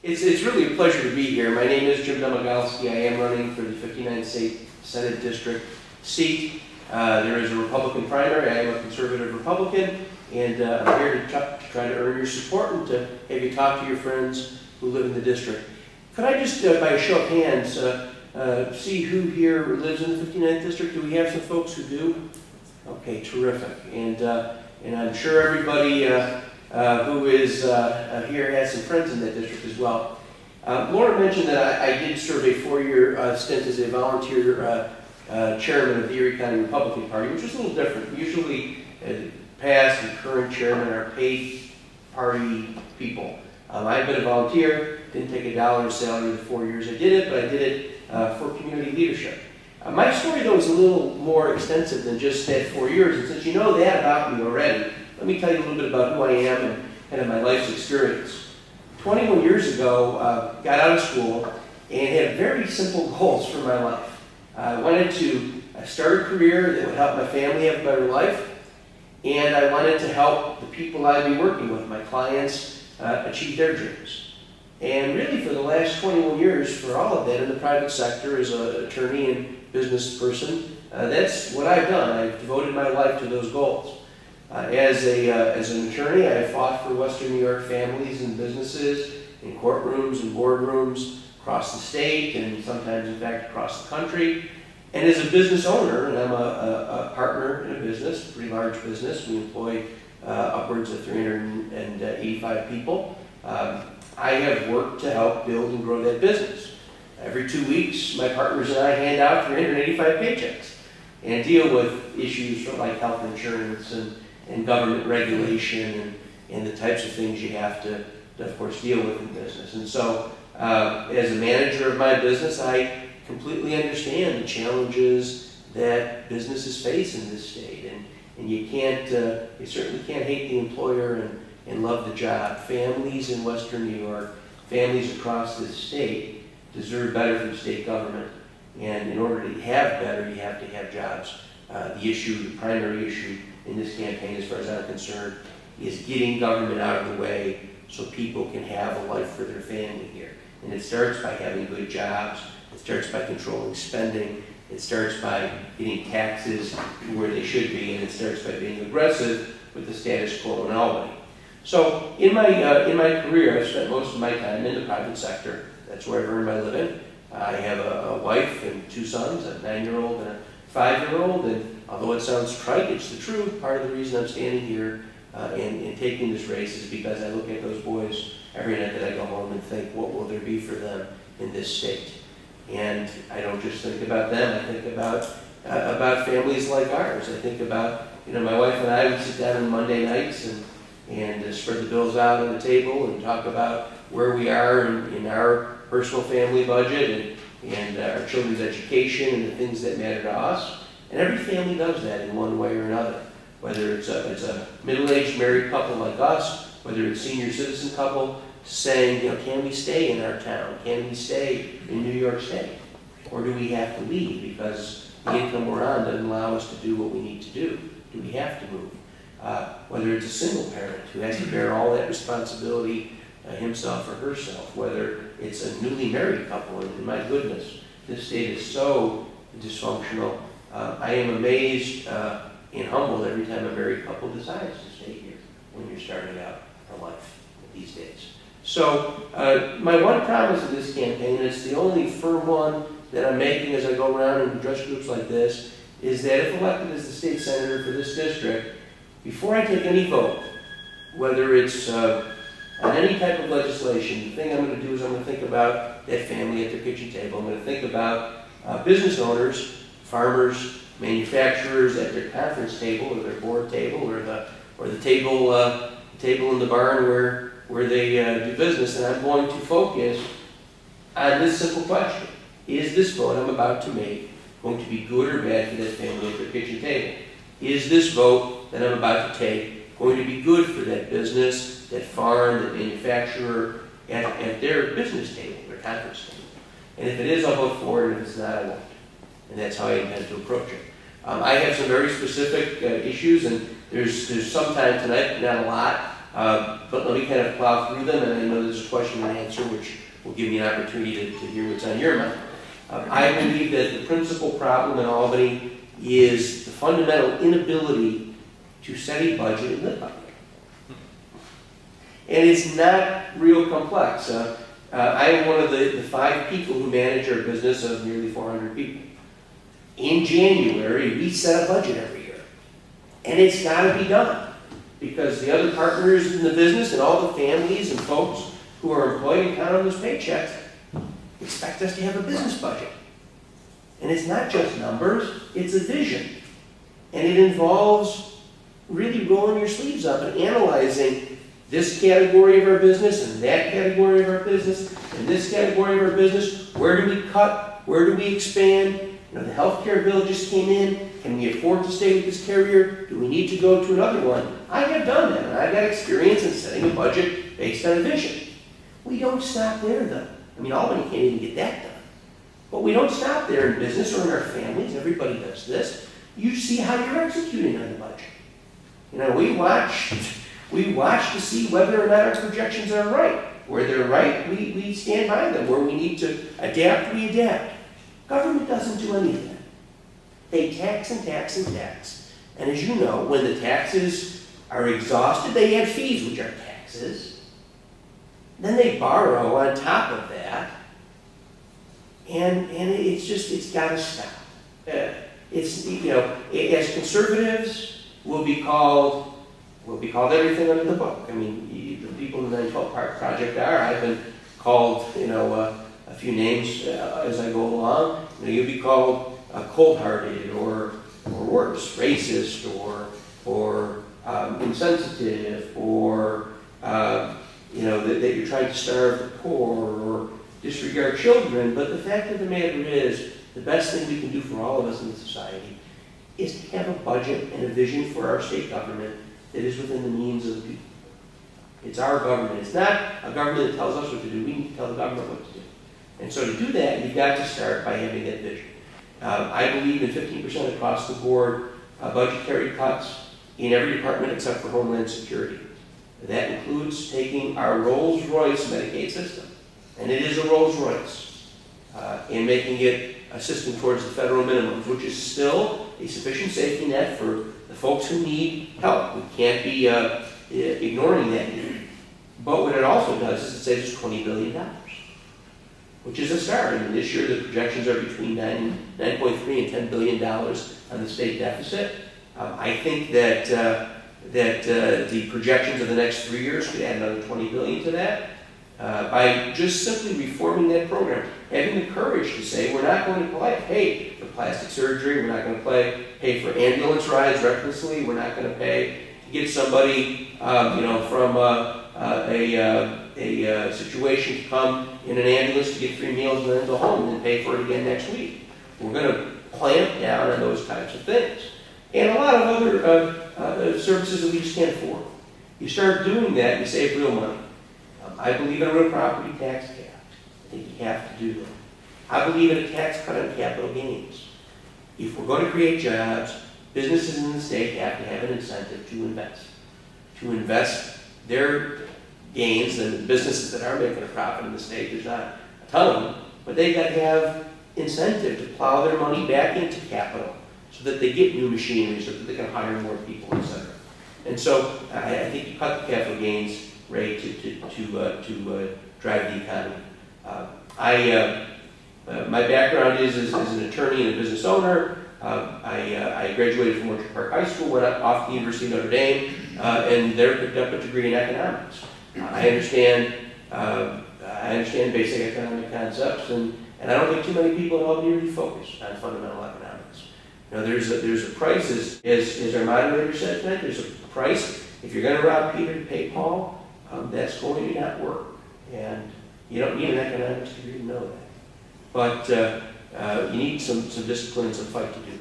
It's really a pleasure to be here. My name is Jim Domagolski. I am running for the 59th State Senate District seat. There is a Republican primary. I am a conservative Republican, and I'm here to try to earn your support and to have you talk to your friends who live in the district. Could I just, by a show of hands, see who here lives in the 59th District? Do we have some folks who do? Okay, terrific. And I'm sure everybody who is here has some friends in that district as well. Laura mentioned that I did serve a 4-year stint as a volunteer chairman of the Erie County Republican Party, which is a little different. Usually, past and current chairmen are paid party people. I've been a volunteer, didn't take $1 of salary the 4 years I did it, but I did it for community leadership. My story, though, is a little more extensive than just that 4 years, and since you know that about me already, let me tell you a little bit about who I am and kind of my life's experience. 21 years ago, got out of school and had very simple goals for my life. I wanted to start a career that would help my family have a better life, and I wanted to help the people I'd be working with, my clients, achieve their dreams. And really for the last 21 years, for all of that in the private sector as an attorney and business person, that's what I've done. I've devoted my life to those goals. As an attorney, I have fought for Western New York families and businesses in courtrooms and boardrooms across the state and sometimes, in fact, across the country. And as a business owner, and I'm a partner in a business, a pretty large business, we employ upwards of 385 people. I have worked to help build and grow that business. Every 2 weeks, my partners and I hand out 385 paychecks and deal with issues like health insurance and government regulation and the types of things you have to, of course, deal with in business. And so, as a manager of my business, I completely understand the challenges that businesses face in this state. And you certainly can't hate the employer and love the job. Families in Western New York, families across this state deserve better from state government. And in order to have better, you have to have jobs. The primary issue in this campaign, as far as I'm concerned, is getting government out of the way so people can have a life for their family here. And it starts by having good jobs. It starts by controlling spending. It starts by getting taxes to where they should be, and it starts by being aggressive with the status quo in Albany. So in my career, I've spent most of my time in the private sector. That's where I've earned my living. I have a wife and 2 sons, a 9-year-old and a 5-year-old, and although it sounds trite, it's the truth. Part of the reason I'm standing here and taking this race is because I look at those boys every night that I go home and think, what will there be for them in this state? And I don't just think about them. I think about families like ours. I think about, my wife and I would sit down on Monday nights and spread the bills out on the table and talk about where we are in our personal family budget and our children's education and the things that matter to us. And every family does that in one way or another. Whether it's a middle-aged married couple like us, whether it's a senior citizen couple saying, can we stay in our town? Can we stay in New York State? Or do we have to leave because the income we're on doesn't allow us to do what we need to do? Do we have to move? Whether it's a single parent who has to bear all that responsibility himself or herself, whether it's a newly married couple, and my goodness, this state is so dysfunctional. I am amazed and humbled every time a married couple decides to stay here when you're starting out a life these days. So my one promise in this campaign, and it's the only firm one that I'm making as I go around and address groups like this, is that if elected as the state senator for this district, before I take any vote, whether it's on any type of legislation, the thing I'm going to do is I'm going to think about that family at their kitchen table. I'm going to think about business owners, farmers, manufacturers at their conference table or their board table or the table in the barn where they do business, and I'm going to focus on this simple question. Is this vote I'm about to make going to be good or bad for that family at their kitchen table? Is this vote that I'm about to take going to be good for that business, that farm, that manufacturer at their business table, their conference table? And if it is, I'll vote for it, and if it's not, I won't. And that's how I intend to approach it. I have some very specific issues, and there's some time tonight, not a lot, But let me kind of plow through them, and I know there's a question and answer, which will give me an opportunity to hear what's on your mind. I believe that the principal problem in Albany is the fundamental inability to set a budget and live by it. And it's not real complex. I am one of the 5 people who manage our business of nearly 400 people. In January, we set a budget every year. And it's got to be done, because the other partners in the business and all the families and folks who are employed and count on those paychecks expect us to have a business budget. And it's not just numbers, it's a vision. And it involves really rolling your sleeves up and analyzing this category of our business and that category of our business and this category of our business. Where do we cut? Where do we expand? You know, the healthcare bill just came in. Can we afford to stay with this carrier? Do we need to go to another one? I have done that, and I've got experience in setting a budget based on a vision. We don't stop there, though. I mean, Albany can't even get that done. But we don't stop there in business or in our families. Everybody does this. You see how you're executing on the budget. You know, we watch to see whether or not our projections are right. Where they're right, we stand by them. Where we need to adapt, we adapt. Government doesn't do any of that. They tax and tax and tax. And as you know, when the taxes are exhausted, they add fees, which are taxes. Then they borrow on top of that. And it's got to stop. It's, you know, as conservatives, we'll be called everything under the book. I mean, the people in the 912 Park Project I've been called, you know, a few names as I go along. You know, you'll be called cold-hearted or worse, racist or insensitive or you know, that you're trying to starve the poor or disregard children. But the fact of the matter is, the best thing we can do for all of us in the society is to have a budget and a vision for our state government that is within the means of the people. It's our government. It's not a government that tells us what to do. We need to tell the government what to do. And so to do that, you've got to start by having that vision. I believe in 15% across the board budgetary cuts in every department except for Homeland Security. That includes taking our Rolls-Royce Medicaid system, and it is a Rolls-Royce, and making it a system towards the federal minimums, which is still a sufficient safety net for the folks who need help. We can't be ignoring that need. But what it also does is it saves us $20 billion, which is a start. I mean, this year the projections are between $9.3 and $10 billion on the state deficit. I think that the projections of the next 3 years could add another $20 billion to that. By just simply reforming that program, having the courage to say we're not going to pay for plastic surgery, we're not going to pay for ambulance rides recklessly, we're not going to pay to get somebody from a situation to come in an ambulance to get 3 meals and then go home and pay for it again next week. We're going to clamp down on those types of things. And a lot of other services that we just can't afford. You start doing that, you save real money. I believe in a real property tax cap. I think you have to do that. I believe in a tax cut on capital gains. If we're going to create jobs, businesses in the state have to have an incentive to invest. To invest their gains, and the businesses that are making a profit in the state, there's not a ton of them, but they've got to have incentive to plow their money back into capital so that they get new machinery, so that they can hire more people, et cetera. And so I think you cut the capital gains rate to drive the economy. My background is as an attorney and a business owner. I graduated from Orchard Park High School, went off to the University of Notre Dame, and there picked up a degree in economics. I understand basic economic concepts, and I don't think too many people in Albany really focus on fundamental economics. You know, there's a price, as our moderator said tonight, there's a price. If you're going to rob Peter to pay Paul, that's going to not work. And you don't need an economics degree to know that. But you need some discipline and some fight to do that.